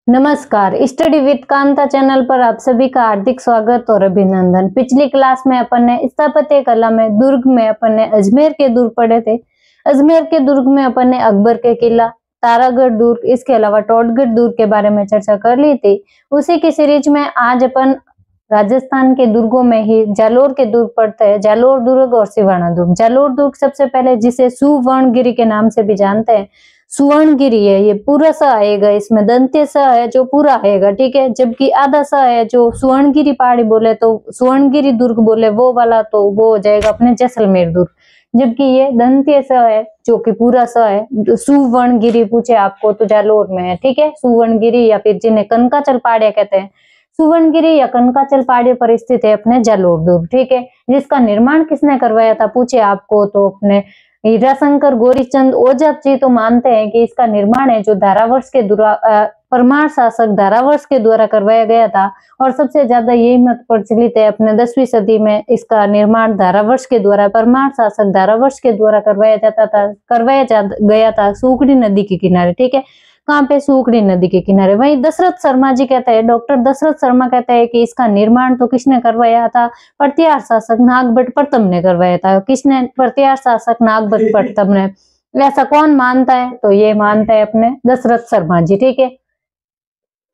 नमस्कार, study with Kanta channel पर आप सभी का हार्दिक स्वागत और अभिनंदन। पिछली क्लास में अपन ने स्थापत्य कला में दुर्ग में अपन ने अजमेर के दुर्ग पढ़े थे। अजमेर के दुर्ग में अपन ने अकबर के किला, तारागढ़ दुर्ग, इसके अलावा टोटगढ़ दुर्ग के बारे में चर्चा कर ली थी। उसी की सीरीज में आज अपन राजस्थान के दुर्गों में ही जालोर के दुर्ग पढ़ते हैं। जालोर दुर्ग और सिवाना दुर्ग। जालोर दुर्ग सबसे पहले जिसे सुवर्णगिरी के नाम से भी जानते हैं, सुवर्णगिरी है, ये पूरा सा आएगा, इसमें दंत्य सा है जो पूरा आएगा, ठीक है। जबकि आधा सा है जो सुवर्णगिरी पहाड़ी बोले तो सुवर्णगिरी दुर्ग बोले वो वाला, तो वो हो जाएगा अपने जैसलमेर दुर्ग। जबकि ये दंत्य सा है जो कि पूरा सा है। सुवर्णगिरी पूछे आपको तो जालोर में है, ठीक है। सुवर्णगिरी या फिर जिन्हें कनकाचल पहाड़ियां कहते हैं, सुवर्णगिरी या कनकाचल पहाड़ी पर स्थित है अपने जालोर दुर्ग, ठीक है। जिसका निर्माण किसने करवाया था पूछे आपको तो अपने हीराशंकर गौरीचंद ओझा जी तो मानते हैं कि इसका निर्माण है जो धारावर्ष के परमार शासक धारावर्ष के द्वारा करवाया गया था। और सबसे ज्यादा यही मत प्रचलित है अपने 10वीं सदी में इसका निर्माण धारावर्ष के द्वारा, परमार शासक धारावर्ष के द्वारा करवाया गया था सूखड़ी नदी के किनारे, ठीक है। कहाँ पे? सूखड़ी नदी के किनारे। वहीं दशरथ शर्मा जी कहते हैं, डॉक्टर दशरथ शर्मा कहते हैं कि इसका निर्माण तो किसने करवाया था? प्रतिहार शासक नागभट्ट प्रथम ने करवाया था। किसने? प्रतिहार शासक नागभट्ट प्रथम ने। ऐसा कौन मानता है? तो ये मानता है अपने दशरथ शर्मा जी, ठीक है।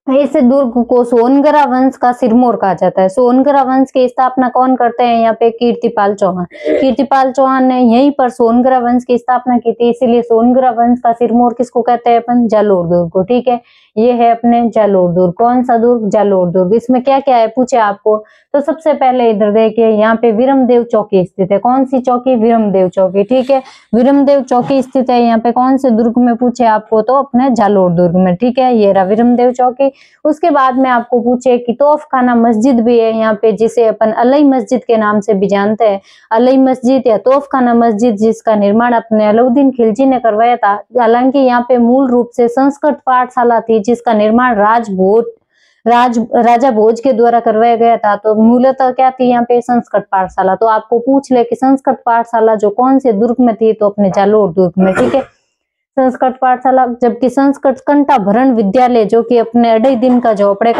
इस दुर्ग को सोनगरा वंश का सिरमौर कहा जाता है। सोनगरा वंश की स्थापना कौन करते हैं? यहाँ पे कीर्तिपाल चौहान। कीर्तिपाल चौहान ने यहीं पर सोनगरा वंश की स्थापना की थी, इसीलिए सोनगरा वंश का सिरमौर किसको कहते हैं अपन? जालोर दुर्ग को, ठीक है। ये है अपने जालोर दुर्ग। कौन सा दुर्ग? जालोर दुर्ग। इसमें क्या क्या है पूछे आपको तो सबसे पहले इधर देखिए, यहाँ पे विरमदेव चौकी स्थित है। कौन सी चौकी? विरमदेव चौकी, ठीक है। विरमदेव चौकी स्थित है यहाँ पे कौन से दुर्ग में पूछे आपको तो अपने जालोर दुर्ग में, ठीक है। ये रहा विरमदेव चौकी। उसके बाद में आपको पूछे कि तोफखाना मस्जिद भी है यहाँ पे, जिसे अपन अलई मस्जिद के नाम से भी जानते हैं। अलई मस्जिद या तोफखाना मस्जिद, जिसका निर्माण अपने अलाउद्दीन खिलजी ने करवाया था। हालांकि यहाँ पे मूल रूप से संस्कृत पाठशाला थी जिसका निर्माण राजा भोज के द्वारा करवाया गया था। तो मूलतः क्या थी यहाँ पे? संस्कृत पाठशाला। तो आपको पूछ ले कि संस्कृत पाठशाला जो कौन से दुर्ग में थी तो अपने जालोर दुर्ग में, ठीक है। संस्कृत पाठशाला। जबकि संस्कृत कंठाभरण विद्यालय जो कि अपने अढ़ाई दिन का झोपड़े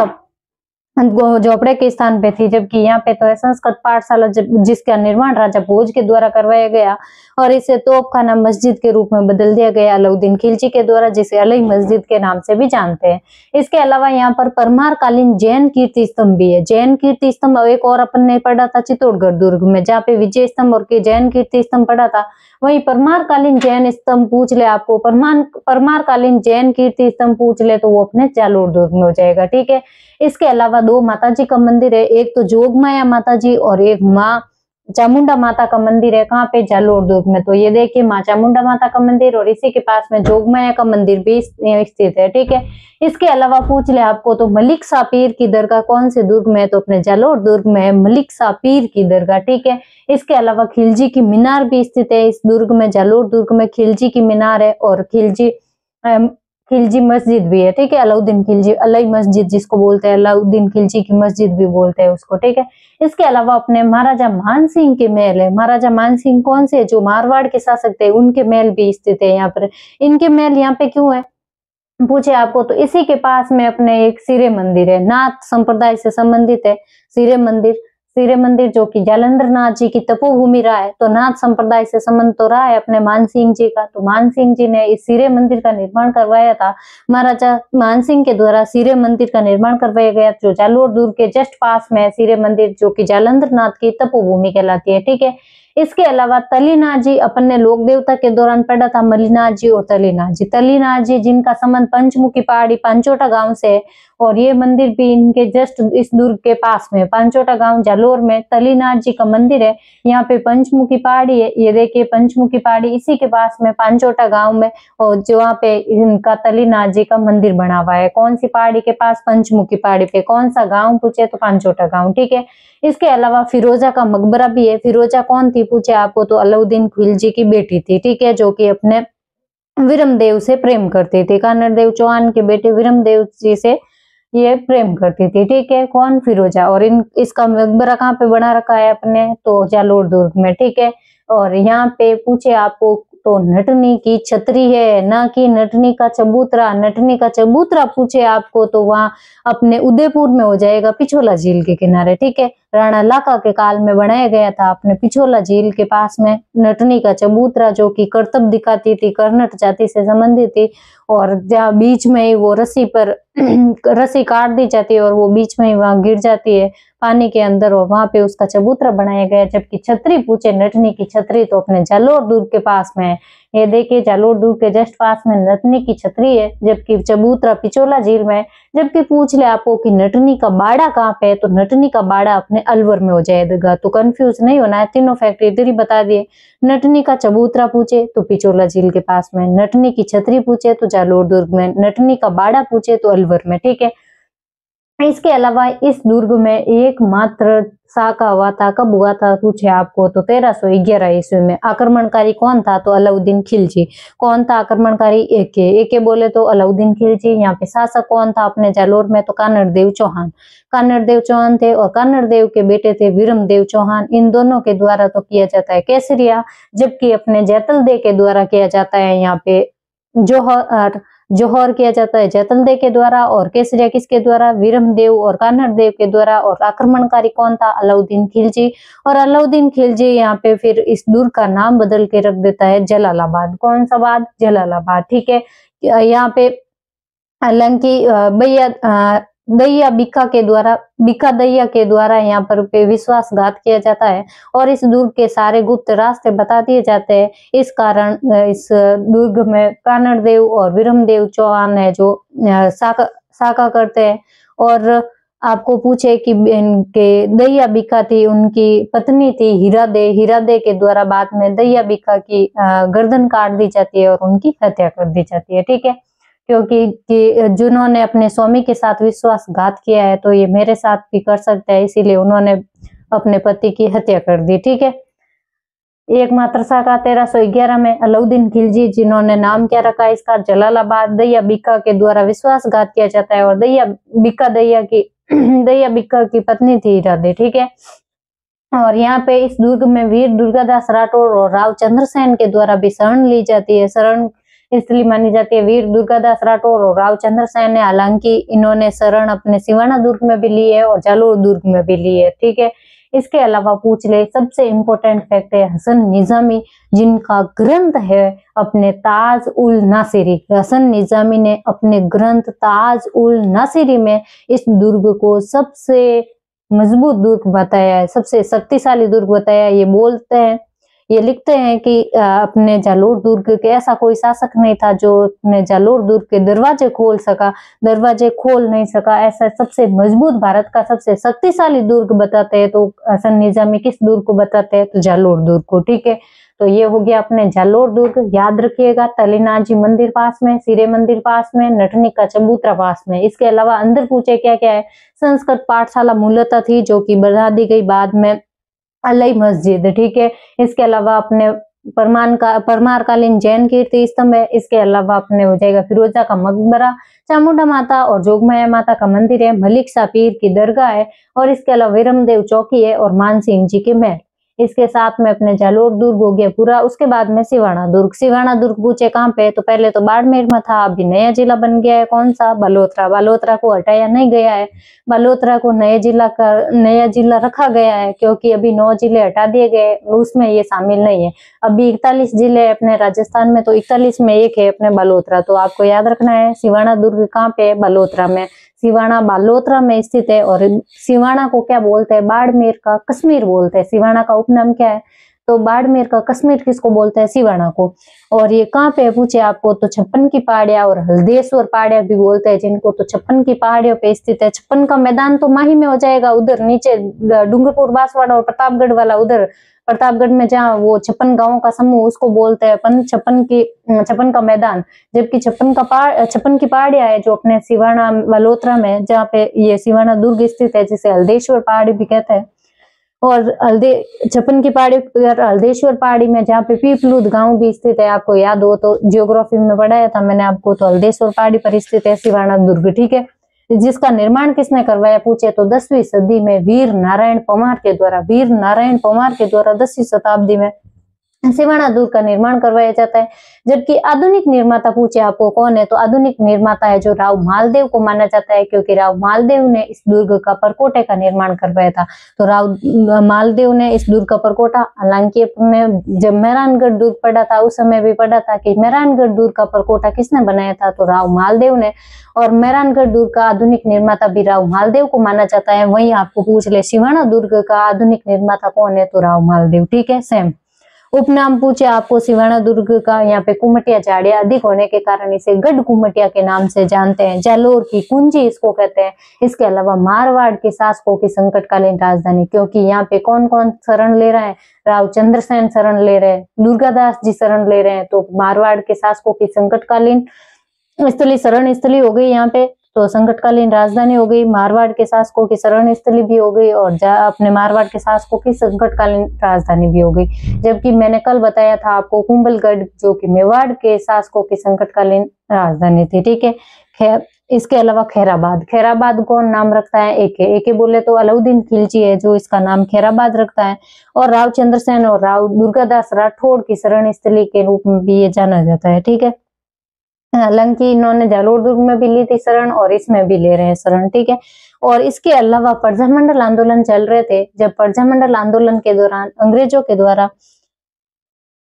के स्थान पे थी, जबकि यहाँ पे तो है संस्कृत पाठशाला जिसका निर्माण राजा भोज के द्वारा करवाया गया और इसे तोपखाना मस्जिद के रूप में बदल दिया गया अलाउद्दीन खिलजी के द्वारा, जिसे अलई मस्जिद के नाम से भी जानते हैं। इसके अलावा यहाँ पर परमार कालीन जैन कीर्ति स्तंभ भी है। जैन कीर्ति स्तंभ एक और अपन ने पढ़ा था चित्तौड़गढ़ दुर्ग में, जहाँ पे विजय स्तंभ और जैन कीर्ति स्तंभ पढ़ा था। वही परमार कालीन जैन स्तंभ पूछ ले आपको, परमार कालीन जैन कीर्ति स्तंभ पूछ ले तो वो अपने जालोर दुर्ग में हो जाएगा, ठीक है। इसके अलावा दो माताजी का मंदिर है, एक तो जोगमाया माताजी और एक माँ चामुंडा माता का मंदिर है। कहाँ पे? जालोर दुर्ग में। तो ये देखिए माँ चामुंडा माता का मंदिर और इसी के पास में जोगमाया का मंदिर भी स्थित है, ठीक है। इसके अलावा पूछ ले आपको तो मलिक सापीर की दरगाह कौन से दुर्ग में है तो अपने जालोर दुर्ग में है मलिक सापीर की दरगाह, ठीक है। इसके अलावा खिलजी की मीनार भी स्थित है इस दुर्ग में। जालोर दुर्ग में खिलजी की मीनार है और खिलजी मस्जिद भी है, ठीक है। अलाउद्दीन खिलजी, अलई मस्जिद जिसको बोलते हैं, अलाउद्दीन खिलजी की मस्जिद भी बोलते हैं उसको, ठीक है। इसके अलावा अपने महाराजा मानसिंह के महल है। महाराजा मानसिंह कौन से? जो मारवाड़ के शासक थे, उनके महल भी स्थित है यहाँ पर। इनके महल यहाँ पे क्यों है पूछे आपको तो इसी के पास में अपने एक सिरे मंदिर है, नाथ संप्रदाय से संबंधित है सिरे मंदिर जो कि जालंधर नाथ जी की तपोभूमि रहा है। तो नाथ संप्रदाय से संबंध तो रहा है अपने मानसिंह जी का। तो मानसिंह जी ने इस सिरे मंदिर का निर्माण करवाया था। महाराजा मानसिंह के द्वारा सिरे मंदिर का निर्माण करवाया गया जो जालोर दुर्ग के जस्ट पास में है सिरे मंदिर, जो कि जालंधर नाथ की तपोभूमि कहलाती है, ठीक है। इसके अलावा तलीनाथ जी अपन ने लोक देवता के दौरान पढ़ा था, मलिनाथ जी और तलीनाथ जी जिनका संबंध पंचमुखी पहाड़ी पांचोटा गांव से है और ये मंदिर भी इनके जस्ट इस दुर्ग के पास में, पांचोटा गांव जालोर में तलीनाथ जी का मंदिर है। यहाँ पे पंचमुखी पहाड़ी है, ये देखिए पंचमुखी पहाड़ी इसी के पास में पांचोटा गांव में, और जो वहाँ पे इनका तलीनाथ जी का मंदिर बना हुआ है। कौन सी पहाड़ी के पास? पंचमुखी पहाड़ी पे। कौन सा गाँव पूछे तो पांचोटा गाँव, ठीक है। इसके अलावा फिरोजा का मकबरा भी है। फिरोजा कौन थी पूछे आपको तो अलाउद्दीन खिलजी की बेटी थी, ठीक है, जो कि अपने विरमदेव से प्रेम करती थी। कानरदेव चौहान के बेटे विरमदेव जी से ये प्रेम करती थी, ठीक है। कौन? फिरोजा। और इसका मकबरा कहाँ पे बना रखा है अपने तो जालोर दुर्ग में, ठीक है। और यहाँ पे पूछे आपको तो नटनी की छतरी है, ना कि नटनी का चबूतरा। नटनी का चबूतरा पूछे आपको तो वहां अपने उदयपुर में हो जाएगा, पिछोला झील के किनारे, ठीक है। राणा लाका के काल में बनाया गया था अपने पिछोला झील के पास में नटनी का चबूतरा, जो कि करतब दिखाती थी, कर्नट जाति से संबंधित थी। और जहाँ बीच में ही वो रस्सी पर रस्सी काट दी जाती है और वो बीच में ही वहां गिर जाती है पानी के अंदर, और वहां पे उसका चबूतरा बनाया गया। जबकि छतरी पूछे नटनी की छतरी तो अपने जालोर दुर्ग के पास में है। ये देखिए जालोर दुर्ग के जस्ट पास में नटनी की छतरी है, जबकि चबूतरा पिछोला झील में है। जबकि पूछ ले आपको कि नटनी का बाड़ा कहाँ पे है, तो नटनी का बाड़ा अपने अलवर में हो जाएगा। तो कंफ्यूज नहीं होना है, तीनों फैक्ट इधर ही बता दिए। नटनी का चबूतरा पूछे तो पिछोला झील के पास में, नटनी की छतरी पूछे तो जालोर दुर्ग में, नटनी का बाड़ा पूछे तो अलवर में, ठीक है। इसके अलावा इस दुर्ग में एकमात्र साका हुआ था, कब हुआ था पूछे आपको तो 1311 ईस्वी में। आक्रमणकारी कौन था, तो अलाउद्दीन खिलजी। कौन था आक्रमणकारी, एके बोले तो अलाउद्दीन खिलजी। यहाँ पे शासक कौन था अपने जालोर में, तो कानड़ देव चौहान। कानड़ देव चौहान थे, और कानड़ देव के बेटे थे विरम देव चौहान। इन दोनों के द्वारा तो किया जाता है केसरिया, जबकि अपने जैतल दे के द्वारा किया जाता है यहाँ पे जोहर किया जाता है जैतल दे के द्वारा, और केसरिया किसके द्वारा, विरम देव और कान्हड़ देव के द्वारा। और आक्रमणकारी कौन था, अलाउद्दीन खिलजी। और अलाउद्दीन खिलजी यहाँ पे फिर इस दुर्ग का नाम बदल के रख देता है जलालाबाद। कौन सा बाद, जलालाबाद, ठीक है। यहाँ पे हालांकि दैया बिका दैया के द्वारा यहाँ पर पे विश्वासघात किया जाता है, और इस दुर्ग के सारे गुप्त रास्ते बता दिए जाते हैं। इस कारण इस दुर्ग में कानड़ देव और विरम देव चौहान है जो साका करते हैं। और आपको पूछे कि इनके दैया बिका थी, उनकी पत्नी थी हीरादे के द्वारा बाद में दैया बिका की गर्दन काट दी जाती है और उनकी हत्या कर दी जाती है, ठीक है। क्योंकि जिन्होंने अपने स्वामी के साथ विश्वासघात किया है तो ये मेरे साथ भी कर सकता है, इसीलिए उन्होंने अपने पति की हत्या कर दी, ठीक है। एकमात्र साका 1311 में अलाउद्दीन खिलजी, जिन्होंने नाम क्या रखा इसका, जलालाबाद। दैया बिका के द्वारा विश्वासघात किया जाता है, और दैया बिका की पत्नी थी हीरादे, ठीक है। और यहाँ पे इस दुर्ग में वीर दुर्गादास राठौर और राव चंद्रसेन के द्वारा भी शरण ली जाती है। शरण इसलिए मानी जाती है वीर दुर्गादास राठौर और राव चंद्रसेन ने, हालांकि इन्होंने शरण अपने सिवाना दुर्ग में भी ली है और जालोर दुर्ग में भी ली है, ठीक है। इसके अलावा पूछ ले, सबसे इंपॉर्टेंट फैक्ट है हसन निजामी, जिनका ग्रंथ है अपने ताज उल नासिरी। हसन निजामी ने अपने ग्रंथ ताज उल नासिरी में इस दुर्ग को सबसे मजबूत दुर्ग बताया है, सबसे शक्तिशाली दुर्ग बताया। ये लिखते हैं कि अपने जालोर दुर्ग के ऐसा कोई शासक नहीं था जो अपने जालोर दुर्ग के दरवाजे खोल नहीं सका। ऐसा सबसे मजबूत, भारत का सबसे शक्तिशाली दुर्ग बताते हैं तो हसन निजामी किस दुर्ग को बताते हैं, तो जालोर दुर्ग को, ठीक है। तो ये हो गया अपने जालोर दुर्ग। याद रखिएगा, तलीनाजी मंदिर पास में, सिरे मंदिर पास में, नटनी का चबूतरा पास में। इसके अलावा अंदर पूछे क्या क्या है, संस्कृत पाठशाला मूलतः थी जो कि बढ़ा दी गई बाद में अलई मस्जिद, ठीक है। इसके अलावा अपने परमारकालीन जैन कीर्ति स्तंभ है। इसके अलावा अपने हो जाएगा फिरोजा का मकबरा, चामुंडा माता और जोगमाया माता का मंदिर है, मलिक शाह पीर की दरगाह है, और इसके अलावा विरमदेव चौकी है और मानसिंह जी के महल। इसके साथ में अपने जालोर दुर्ग हो गया पूरा। उसके बाद में सिवाना दुर्ग पूछे कहाँ पे, तो पहले तो बाड़मेर में था, अभी नया जिला बन गया है, कौन सा, बलोत्रा। बलोत्रा को हटाया नहीं गया है, बलोत्रा को नया जिला रखा गया है, क्योंकि अभी 9 जिले हटा दिए गए, उसमें ये शामिल नहीं है। अभी 41 जिले अपने राजस्थान में, तो 41 में एक है अपने बलोत्रा। तो आपको याद रखना है सिवाना दुर्ग कहाँ पे है, बलोत्रा में। सिवाना बालोत्रा में स्थित है, और सिवाना को क्या बोलते हैं, बाड़मेर का कश्मीर बोलते हैं। सिवाना का उपनाम क्या है, तो बाड़मेर का कश्मीर किसको बोलते हैं, सिवाना को। और ये कहाँ पे पूछे आपको, तो 56 की पहाड़ियां और हल्देश्वर पहाड़ियां भी बोलते हैं जिनको, तो 56 की पहाड़ियों पे स्थित है। 56 का मैदान तो माही में हो जाएगा, उधर नीचे डूंगरपुर बांसवाड़ा और प्रतापगढ़ वाला, उधर प्रतापगढ़ में जहाँ वो 56 गांवों का समूह, उसको बोलते हैं अपन 56 का मैदान। जबकि 56 की पहाड़ियां है जो अपने सिवाना बलोत्रा में, जहाँ पे ये सिवाना दुर्ग स्थित है, जिसे हल्देश्वर पहाड़ी भी कहते हैं। और 56 की पहाड़ी पर हल्देश्वर पहाड़ी में जहाँ पे पीपलूद गांव भी स्थित है, आपको याद हो तो ज्योग्राफी में पढ़ाया था मैंने आपको, तो हल्देश्वर पहाड़ी पर स्थित है सिवाना दुर्ग, ठीक है। जिसका निर्माण किसने करवाया पूछे, तो 10वीं सदी में वीर नारायण परमार के द्वारा 10वीं शताब्दी में सिवाना दुर्ग का निर्माण करवाया जाता है। जबकि आधुनिक निर्माता पूछे आपको कौन है, तो आधुनिक निर्माता है जो राव मालदेव को माना जाता है, क्योंकि राव मालदेव ने इस दुर्ग का परकोटे का निर्माण करवाया था। तो राव मालदेव ने इस दुर्ग का परकोटा, हालांकि अपने जब मेहरानगढ़ दुर्ग पढ़ा था उस समय भी पढ़ा था कि मेहरानगढ़ दुर्ग का परकोटा किसने बनाया था, तो राव मालदेव ने, और मेहरानगढ़ दुर्ग का आधुनिक निर्माता भी राव मालदेव को माना जाता है। वहीं आपको पूछ ले सिवाना दुर्ग का आधुनिक निर्माता कौन है, तो राव मालदेव। ठीक है, सेम। उपनाम पूछे आपको सिवाना दुर्ग का, यहाँ पे कुमटिया झाड़ियां अधिक होने के कारण इसे गढ़ कुमटिया के नाम से जानते हैं। जालोर की कुंजी इसको कहते हैं। इसके अलावा मारवाड़ के शासकों की संकटकालीन राजधानी, क्योंकि यहाँ पे कौन कौन शरण ले रहे हैं, राव चंद्रसेन शरण ले रहे हैं, दुर्गादास जी शरण ले रहे हैं, तो मारवाड़ के शासकों की संकटकालीन स्थली शरण स्थली हो गई यहाँ पे, तो संकटकालीन राजधानी हो गई, मारवाड़ के शासकों की शरण स्थली भी हो गई, और अपने मारवाड़ के शासकों की संकटकालीन राजधानी भी हो गई। जबकि मैंने कल बताया था आपको कुंभलगढ़ जो कि मेवाड़ के शासकों की संकटकालीन राजधानी थी। ठीक है, इसके अलावा खैराबाद, खैराबाद कौन नाम रखता है, एके बोले तो अलाउद्दीन खिलजी है जो इसका नाम खैराबाद रखता है, और राव चंद्रसेन और राव दुर्गादास राठौड़ की शरण स्थली के रूप में भी ये जाना जाता है। ठीक है, हालांकि इन्होंने जालोर दुर्ग में भी ली थी शरण और इसमें भी ले रहे हैं शरण। ठीक है, और इसके अलावा प्रजामंडल आंदोलन चल रहे थे। जब प्रजामंडल आंदोलन के दौरान अंग्रेजों के द्वारा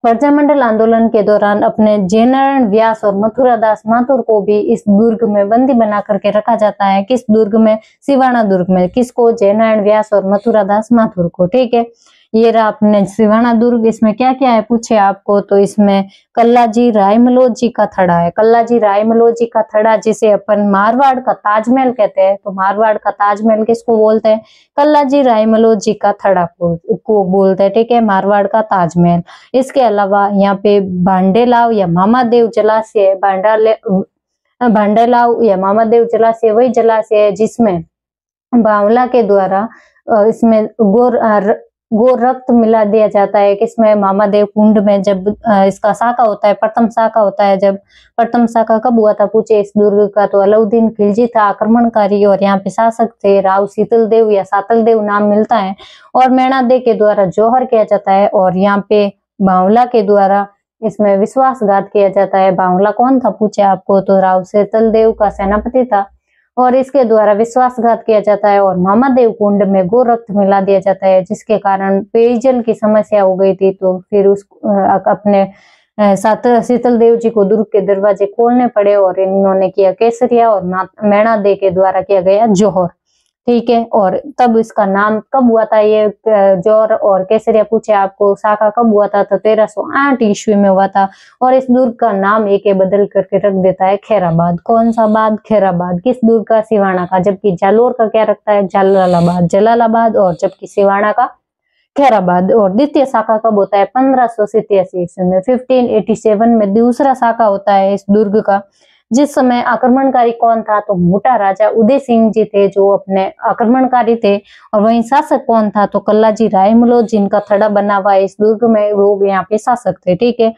प्रजामंडल आंदोलन के दौरान अपने जयनारायण व्यास और मथुरादास माथुर को भी इस दुर्ग में बंदी बना करके रखा जाता है। किस दुर्ग में, सिवाना दुर्ग में। किसको, जयनारायण व्यास और मथुरादास माथुर को। ठीक है, ये रहा अपने सिवाना दुर्ग। इसमें क्या क्या है पूछे आपको, तो इसमें कल्लाजी रायमलो जी का थड़ा है। कल्लाजी रायमलो जी का थड़ा, जिसे अपन मारवाड़ का ताजमहल कहते हैं, तो मारवाड़ का ताजमहल किसको बोलते हैं, कल्लाजी रायमलो जी का थड़ा को बोलते हैं। ठीक है, मारवाड़ का ताजमहल। इसके अलावा यहाँ पे भांडेलाव या मामादेव जलाशय, भांडेलाव या मामादेव जलाशय वही जलाशय है जिसमें बावला के द्वारा इसमें गो रक्त मिला दिया जाता है। किसमें, मामादेव कुंड में। जब इसका शाखा होता है, प्रथम शाखा होता है। जब प्रथम शाखा कब हुआ था पूछे इस दुर्ग का, तो अलाउद्दीन खिलजी था आक्रमणकारी, और यहाँ पे शासक थे राव शीतल देव या सातल देव नाम मिलता है, और मैणा दे के द्वारा जौहर किया जाता है, और यहाँ पे बावला के द्वारा इसमें विश्वासघात किया जाता है। बावला कौन था पूछे आपको, तो राव शीतल देव का सेनापति था, और इसके द्वारा विश्वासघात किया जाता है, और मामादेव कुंड में गो रक्त मिला दिया जाता है, जिसके कारण पेयजल की समस्या हो गई थी। तो फिर उस अपने शीतल देव जी को दुर्ग के दरवाजे खोलने पड़े, और इन्होंने किया केसरिया, और मैणा दे के द्वारा किया गया जौहर। ठीक है, और तब इसका नाम कब हुआ था, ये जौहर और केसरिया पूछे आपको शाखा कब हुआ था, तो 1308 ईस्वी में हुआ था। और इस दुर्ग का नाम एक बदल करके रख देता है खैराबाद। कौन सा बाद, खैराबाद। किस दुर्ग का, सिवाना का। जबकि जालोर का क्या रखता है, जलालाबाद, और जबकि सिवाना का खैराबाद। और द्वितीय शाखा कब होता है, 1587 ईस्वी में। 1587 में दूसरा शाखा होता है इस दुर्ग का। जिस समय आक्रमणकारी कौन था, तो मोटा राजा उदय सिंह जी थे जो अपने आक्रमणकारी थे, और वहीं शासक कौन था, तो कल्लाजी रायमलो जिनका थड़ा बना हुआ है इस दुर्ग में, वो यहाँ पे शासक थे। ठीक है,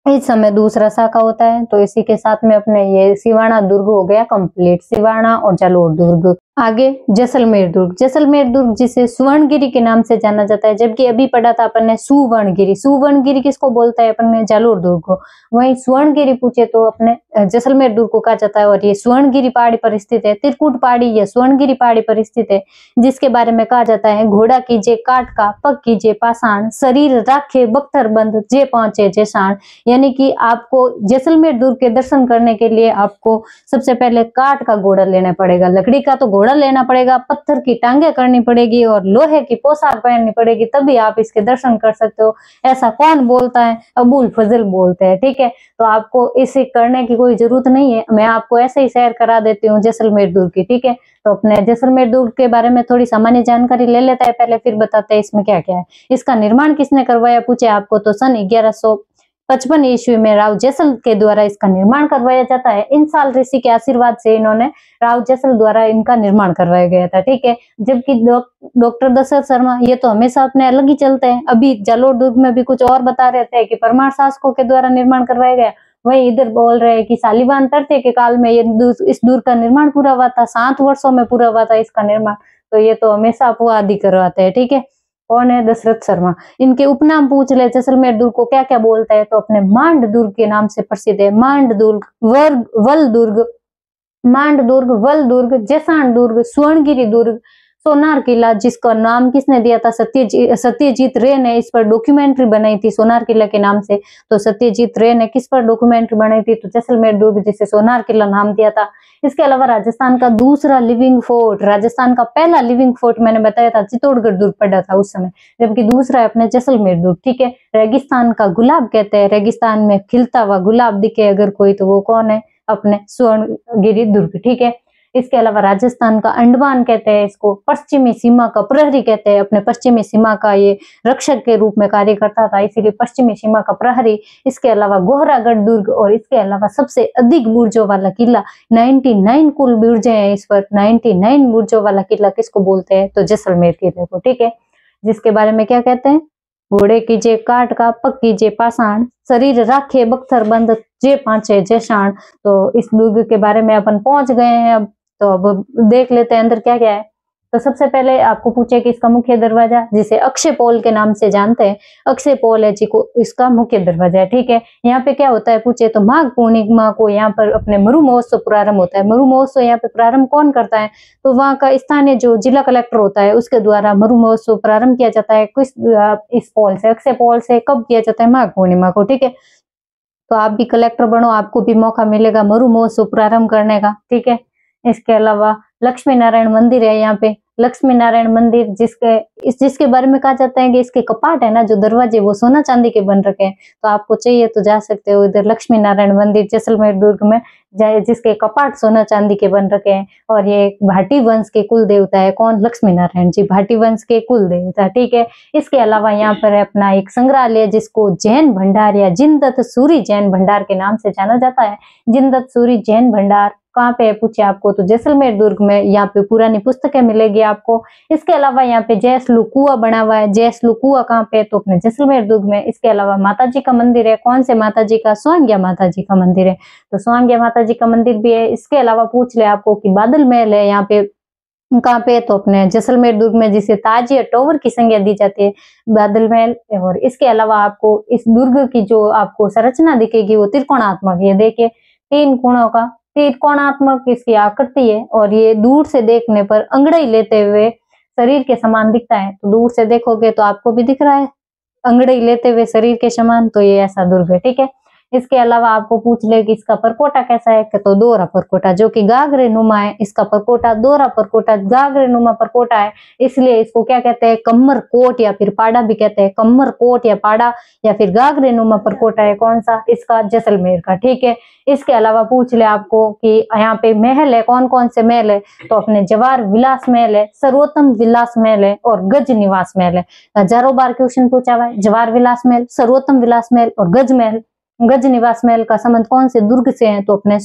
इस समय दूसरा शाखा होता है। तो इसी के साथ में अपने ये सिवाना दुर्ग हो गया कंप्लीट, सिवाना और जालोर दुर्ग। आगे जैसलमेर दुर्ग। जैसलमेर दुर्ग जिसे सुवर्णगिरी के नाम से जाना जाता है, जबकि अभी पढ़ा था अपन ने सुवर्णगिरी। सुवर्णगिरी किसको बोलता है अपन ने, जालोर दुर्ग को। वहीं सुवर्णगिरी पूछे तो अपने जैसलमेर दुर्ग को कहा जाता है, और ये सुवर्णगिरी पहाड़ी पर स्थित है। त्रिकुट पहाड़ी या सुवर्णगिरी पहाड़ी पर स्थित है, जिसके बारे में कहा जाता है, घोड़ा कीजिए काट का, पग कीजिए पाषाण, शरीर राखे बख्तर बंद, जे पहुंचे जैसाण। यानी कि आपको जैसलमेर दुर्ग के दर्शन करने के लिए आपको सबसे पहले काठ का घोड़ा लेना पड़ेगा, लकड़ी का तो घोड़ा लेना पड़ेगा, पत्थर की टांगे करनी पड़ेगी, और लोहे की पोशाक पहननी पड़ेगी, तभी आप इसके दर्शन कर सकते हो। ऐसा कौन बोलता है, अबुल फजल बोलते हैं। ठीक है, तो आपको इसे करने की कोई जरूरत नहीं है, मैं आपको ऐसे ही सैर करा देती हूँ जैसलमेर दुर्ग की। ठीक है, तो अपने जैसलमेर दुर्ग के बारे में थोड़ी सामान्य जानकारी ले लेता है पहले, फिर बताते हैं इसमें क्या क्या है। इसका निर्माण किसने करवाया पूछे आपको, तो सन 1155 ईस्वी में राव जैसल के द्वारा इसका निर्माण करवाया जाता है। इंसाल ऋषि के आशीर्वाद से इन्होंने राव जैसल द्वारा इनका निर्माण करवाया गया था। ठीक है, जबकि डॉक्टर दशरथ शर्मा ये तो हमेशा अपने अलग ही चलते हैं। अभी जालोर दुर्ग में भी कुछ और बता रहे थे कि परमार शासकों के द्वारा निर्माण करवाया गया, वही इधर बोल रहे हैं कि शालिवाहन तृतीय के काल में ये इस दुर्ग का निर्माण पूरा हुआ था, 7 वर्षों में पूरा हुआ था इसका निर्माण। तो ये तो हमेशा अपवाद ही करवाते हैं। ठीक है, कौन है? दशरथ शर्मा। इनके उपनाम पूछ ले, जैसलमेर दुर्ग को क्या क्या बोलते हैं, तो अपने मांड दुर्ग के नाम से प्रसिद्ध है। मांड दुर्ग, वल दुर्ग, मांड दुर्ग, वल दुर्ग, जैसाण दुर्ग, स्वर्णगिरी दुर्ग, सोनार किला, जिसका नाम किसने दिया था? सत्यजीत रे ने इस पर डॉक्यूमेंट्री बनाई थी सोनार किला के नाम से। तो सत्यजीत रे ने किस पर डॉक्यूमेंट्री बनाई थी? तो जैसलमेर दुर्ग, जिसे सोनार किला नाम दिया था। इसके अलावा राजस्थान का दूसरा लिविंग फोर्ट, राजस्थान का पहला लिविंग फोर्ट मैंने बताया था चित्तौड़गढ़ दुर्ग पड़ा था उस समय, जबकि दूसरा है अपने जैसलमेर दुर्ग। ठीक है। रेगिस्तान का गुलाब कहते हैं, रेगिस्तान में खिलता हुआ गुलाब दिखे अगर कोई तो वो कौन है? अपने स्वर्णगिरी दुर्ग। ठीक है। इसके अलावा राजस्थान का अंडमान कहते हैं इसको, पश्चिमी सीमा का प्रहरी कहते हैं, अपने पश्चिमी सीमा का ये रक्षक के रूप में कार्य करता था, इसीलिए पश्चिमी सीमा का प्रहरी। इसके अलावा गोहरागढ़ दुर्ग, और इसके अलावा सबसे अधिक बुर्जों वाला किला, 99 कुल बुर्जे हैं इस पर, 99 बुर्जों वाला किला किसको बोलते हैं? तो जैसलमेर किले को। ठीक है। जिसके बारे में क्या कहते हैं? घोड़े कीजिए काट का, पग कीजिए पाषाण, शरीर राखे बख्तर बंद, जे पांचे जे शाण। तो इस दुर्ग के बारे में अपन पहुंच गए हैं अब, तो अब देख लेते हैं अंदर क्या क्या है। तो सबसे पहले आपको पूछे कि इसका मुख्य दरवाजा, जिसे अक्षय पोल के नाम से जानते हैं, अक्षय पोल है जी को इसका मुख्य दरवाजा है। ठीक है। यहाँ पे क्या होता है पूछे तो माघ पूर्णिमा को यहाँ पर अपने मरु महोत्सव प्रारंभ होता है। मरु महोत्सव यहाँ पे प्रारंभ कौन करता है? तो वहाँ का स्थानीय जो जिला कलेक्टर होता है उसके द्वारा मरु महोत्सव प्रारंभ किया जाता है। किस इस पोल से, अक्षय पोल से। कब किया जाता है? माघ पूर्णिमा को। ठीक है। तो आप भी कलेक्टर बनो, आपको भी मौका मिलेगा मरु महोत्सव प्रारंभ करने का। ठीक है। इसके अलावा लक्ष्मी नारायण मंदिर है यहाँ पे, लक्ष्मी नारायण मंदिर, जिसके बारे में कहा जाता है कि इसके कपाट है ना, जो दरवाजे वो सोना चांदी के बन रखे हैं। तो आपको चाहिए तो जा सकते हो इधर लक्ष्मी नारायण मंदिर जैसलमेर दुर्ग में, जिसके कपाट सोना चांदी के बन रखे हैं। और ये भाटी वंश के कुल देवता है। कौन? लक्ष्मी नारायण जी, भाटी वंश के कुल देवता। ठीक है। इसके अलावा यहाँ पर अपना एक संग्रहालय, जिसको जैन भंडार या जिनदत्त सूरी जैन भंडार के नाम से जाना जाता है। जिनदत्त सूरी जैन भंडार कहाँ पे है पूछे आपको? तो जैसलमेर दुर्ग में। यहाँ पे पुरानी पुस्तकें मिलेगी आपको। इसके अलावा यहाँ पे जैसलू कुआं बना हुआ है। जैसलू कुआं कहाँ पे? तो अपने जैसलमेर दुर्ग में। इसके अलावा माता जी का मंदिर है। कौन से माता जी का? स्वांग्या माता जी का मंदिर है। तो स्वांग्या माता जी का मंदिर भी है। इसके अलावा पूछ ले आपको कि बादल महल है यहाँ पे, कहाँ पे? तो अपने जैसलमेर दुर्ग में, जिसे ताज या टॉवर की संज्ञा दी जाती है, बादल महल। और इसके अलावा आपको इस दुर्ग की जो आपको संरचना दिखेगी वो त्रिकोणात्मक, ये देखिए 3 कोणों का त्रिकोणात्मक इसकी आकृति है। और ये दूर से देखने पर अंगड़ाई लेते हुए शरीर के समान दिखता है। तो दूर से देखोगे तो आपको भी दिख रहा है अंगड़ाई लेते हुए शरीर के समान, तो ये ऐसा दुर्ग है। ठीक है। इसके अलावा आपको पूछ ले कि इसका परकोटा कैसा है, तो दोहरा परकोटा, जो कि गागरे नुमा है। इसका परकोटा दोहरा परकोटा, गागरे नुमा परकोटा है, इसलिए इसको क्या कहते हैं? कम्मर कोट या फिर पाड़ा भी कहते हैं। कम्मर कोट या पाड़ा या फिर गागरे नुमा परकोटा है। कौन सा? इसका जैसलमेर का। ठीक है। इसके अलावा पूछ ले आपको कि यहाँ पे महल है, कौन कौन से महल है? तो अपने जवार विलास महल है, सर्वोत्तम विलास महल है और गज निवास महल है। हजारों बार क्वेश्चन पूछा हुआ है। जवार विलास महल, सर्वोत्तम विलास महल और गज महल। गज निवास महल का संबंध कौन से दुर्ग से है? तो अपने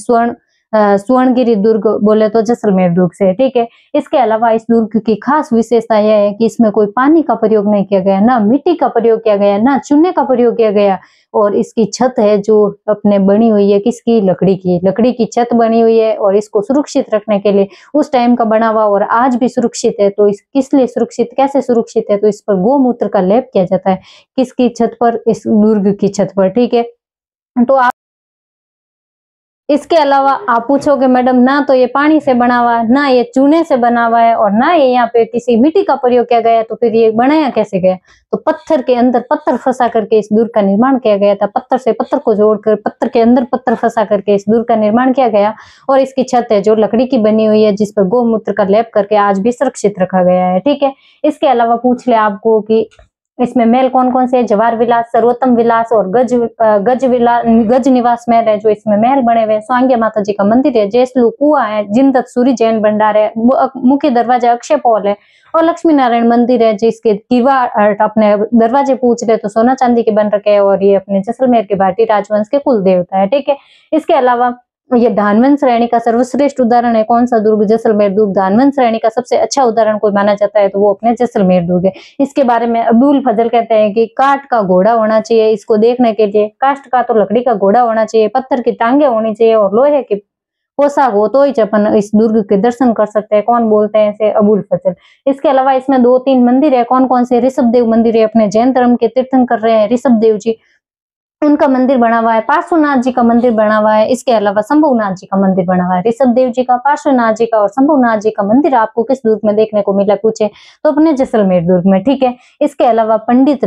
स्वर्णगिरी दुर्ग बोले तो जैसलमेर दुर्ग से। ठीक है। इसके अलावा इस दुर्ग की खास विशेषता यह है कि इसमें कोई पानी का प्रयोग नहीं किया गया, ना मिट्टी का प्रयोग किया गया, ना चूने का प्रयोग किया गया। और इसकी छत है जो अपने बनी हुई है किसकी? लकड़ी की छत बनी हुई है। और इसको सुरक्षित रखने के लिए उस टाइम का बना हुआ और आज भी सुरक्षित है। तो इस किस लिए सुरक्षित, कैसे सुरक्षित है? तो इस पर गोमूत्र का लेप किया जाता है। किसकी छत पर? इस दुर्ग की छत पर। ठीक है। तो आप इसके अलावा आप पूछोगे मैडम ना तो ये पानी से बना हुआ है, ना ये चूने से बना हुआ है, और ना ये यहाँ पे किसी मिट्टी का प्रयोग किया गया, तो फिर ये बनाया कैसे गया? तो पत्थर के अंदर पत्थर फंसा करके इस दुर्ग का निर्माण किया गया था। पत्थर से पत्थर को जोड़कर पत्थर के अंदर पत्थर फंसा करके इस दुर्ग का निर्माण किया गया। और इसकी छत है जो लकड़ी की बनी हुई है, जिस पर गोमूत्र का लेप करके आज भी सुरक्षित रखा गया है। ठीक है। इसके अलावा पूछ ले आपको कि इसमें महल कौन कौन से? जवार विलास, सर्वोत्तम विलास और गज निवास महल है जो इसमें महल बने हुए। स्वांग्या माता जी का मंदिर है, जैसलू कुआं है, जिनदत्त सूरी जैन भंडार है, मुख्य दरवाजा अक्षय पोल है और लक्ष्मी नारायण मंदिर है, जिसके दीवार अपने दरवाजे पूछ रहे तो सोना चांदी के बन रखे हैं। और ये अपने जैसलमेर के भाटी राजवंश के कुल देवता है। ठीक है। इसके अलावा ये धानवंश श्रेणी का सर्वश्रेष्ठ उदाहरण है। कौन सा दुर्ग? जैसलमेर दुर्ग। धानवंश श्रेणी का सबसे अच्छा उदाहरण कोई माना जाता है तो वो अपने जैसलमेर दुर्ग है। इसके बारे में अबुल फजल कहते हैं कि काठ का घोड़ा होना चाहिए इसको देखने के लिए। काष्ठ का तो लकड़ी का घोड़ा होना चाहिए, पत्थर की टांगे होनी चाहिए और लोहे की पोशाक हो तो ही अपन इस दुर्ग के दर्शन कर सकते हैं। कौन बोलते हैं इसे? अबुल फजल। इसके अलावा इसमें 2-3 मंदिर है। कौन कौन से? ऋषभ देव मंदिर है, अपने जैन धर्म के तीर्थंकर रहे हैं ऋषभ देव जी, उनका मंदिर बना हुआ है। पार्श्वनाथ जी का मंदिर बना हुआ है। इसके अलावा शंभुनाथ जी का मंदिर बना हुआ है। ऋषभ देव जी का, पार्श्वनाथ जी का और शंभुनाथ जी का मंदिर आपको किस दुर्ग में देखने को मिला पूछे तो अपने जैसलमेर दुर्ग में, ठीक है। इसके अलावा पंडित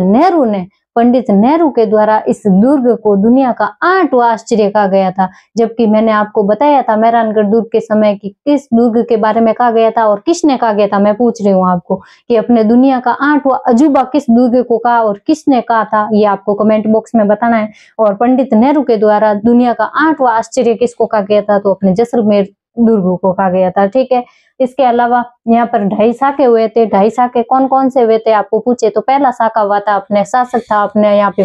नेहरू के द्वारा इस दुर्ग को दुनिया का 8वां आश्चर्य कहा गया था। जबकि मैंने आपको बताया था मेहरानगढ़ दुर्ग के समय कि किस दुर्ग के बारे में कहा गया था और किसने कहा गया था। मैं पूछ रही हूँ आपको कि अपने दुनिया का 8वां अजूबा किस दुर्ग को कहा और किसने कहा था, ये आपको कमेंट बॉक्स में बताना है। और पंडित नेहरू के द्वारा दुनिया का 8वां आश्चर्य किसको कहा गया था तो अपने जैसलमेर दुर्ग को कहा गया था, ठीक है। इसके अलावा यहाँ पर 2.5 साके हुए थे। 2.5 साके कौन कौन से हुए थे आपको पूछे तो पहला साका हुआ था अपने शासक था अपने यहाँ पे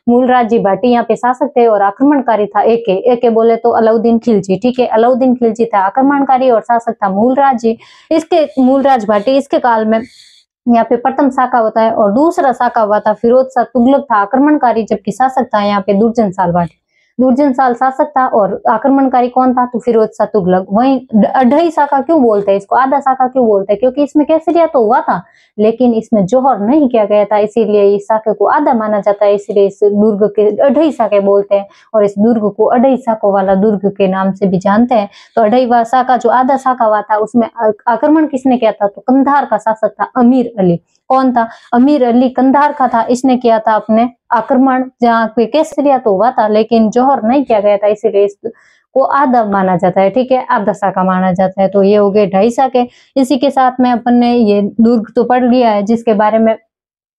मूलराज जी भाटी यहाँ पे शासक थे और आक्रमणकारी था एके बोले तो अलाउद्दीन खिलजी, ठीक है। अलाउद्दीन खिलजी था आक्रमणकारी और शासक था मूलराज जी। इसके मूलराज भाटी इसके काल में यहाँ पे प्रथम शाखा होता है और दूसरा शाखा हुआ था फिरोज शाह तुगलक था आक्रमणकारी, जबकि शासक था यहाँ पे दुर्जनशाल भाटी। दुर्जनशाल शासक था और आक्रमणकारी कौन था तो फिरोज शाह तुगलक। वहीं 2.5 शाखा क्यों बोलते हैं इसको, आधा शाखा क्यों बोलते हैं? क्योंकि इसमें केसरिया तो हुआ था लेकिन इसमें जौहर नहीं किया गया था, इसीलिए इस शाखे को आधा माना जाता है। इसलिए इस दुर्ग के 2.5 शाखे बोलते हैं और इस दुर्ग को 2.5 शाखों वाला दुर्ग के नाम से भी जानते हैं। तो 2.5वां शाखा जो आधा शाखा हुआ था उसमें आक्रमण किसने किया था तो कंधार का शासक था अमीर अली। कौन था? अमीर अली कंधार का था, इसने किया था अपने आक्रमण। जहाँ पे केसरिया तो हुआ था लेकिन जौहर नहीं किया गया था, इसीलिए इसको आधा माना जाता है, ठीक है, आधा शाखा माना जाता है। तो ये हो गए 2.5 शाखे। इसी के साथ में अपन ने ये दुर्ग तो पढ़ लिया है जिसके बारे में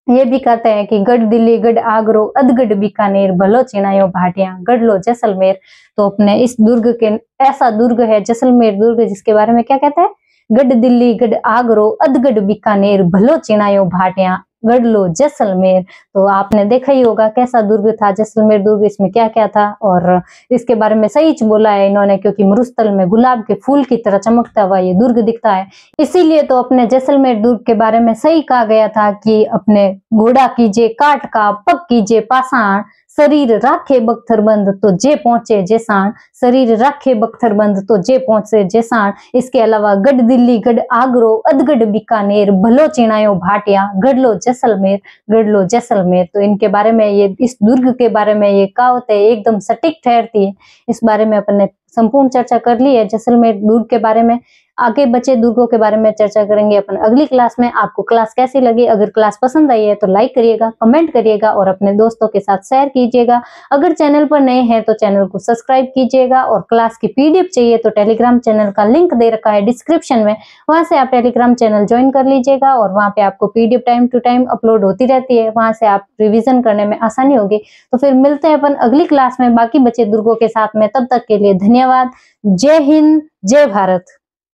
ये भी कहते हैं कि गढ़ दिल्ली, गढ़ आगरो, अधगढ़ बीकानेर, भलो चिनायो भाटियां, गढ़ लो जैसलमेर। तो अपने इस दुर्ग के ऐसा दुर्ग है जैसलमेर दुर्ग जिसके बारे में क्या कहते हैं? गढ़ दिल्ली, गढ़ आगरो, अधगढ़ बीकानेर, भलो चिनायो भाटियां, गढ़ लो जैसलमेर। तो आपने देखा ही होगा कैसा दुर्ग था जैसलमेर दुर्ग, इसमें क्या क्या था और इसके बारे में सही बोला है इन्होंने, क्योंकि मरुस्थल में गुलाब के फूल की तरह चमकता हुआ ये दुर्ग दिखता है। इसीलिए तो अपने जैसलमेर दुर्ग के बारे में सही कहा गया था कि अपने घोड़ा कीजिए काट का, पग कीजिए पाषाण, शरीर राखे बख्तरबंद तो जे पहुंचे जेसाण, शरीर राखे बख्तरबंद तो जे पहुंचे जेसाण। इसके अलावा गढ़ दिल्ली, गढ़ आगरो, अधगढ़ बीकानेर, भलो चिनायो भाटिया, गढ़ लो जैसलमेर, गढ़ लो जैसलमेर। तो इनके बारे में ये इस दुर्ग के बारे में ये कहावत है एकदम सटीक ठहरती है। इस बारे में अपन ने संपूर्ण चर्चा कर ली है जैसलमेर दुर्ग के बारे में। आगे बचे दुर्गों के बारे में चर्चा करेंगे अपन अगली क्लास में। आपको क्लास कैसी लगी? अगर क्लास पसंद आई है तो लाइक करिएगा, कमेंट करिएगा और अपने दोस्तों के साथ शेयर कीजिएगा। अगर चैनल पर नए हैं तो चैनल को सब्सक्राइब कीजिएगा और क्लास की पीडीएफ चाहिए तो टेलीग्राम चैनल का लिंक दे रखा है डिस्क्रिप्शन में, वहां से आप टेलीग्राम चैनल ज्वाइन कर लीजिएगा और वहां पे आपको PDF time to time upload होती रहती है, वहां से आप रिविजन करने में आसानी होगी। तो फिर मिलते हैं अपन अगली क्लास में बाकी बचे दुर्गों के साथ में। तब तक के लिए धन्यवाद। जय हिंद, जय भारत।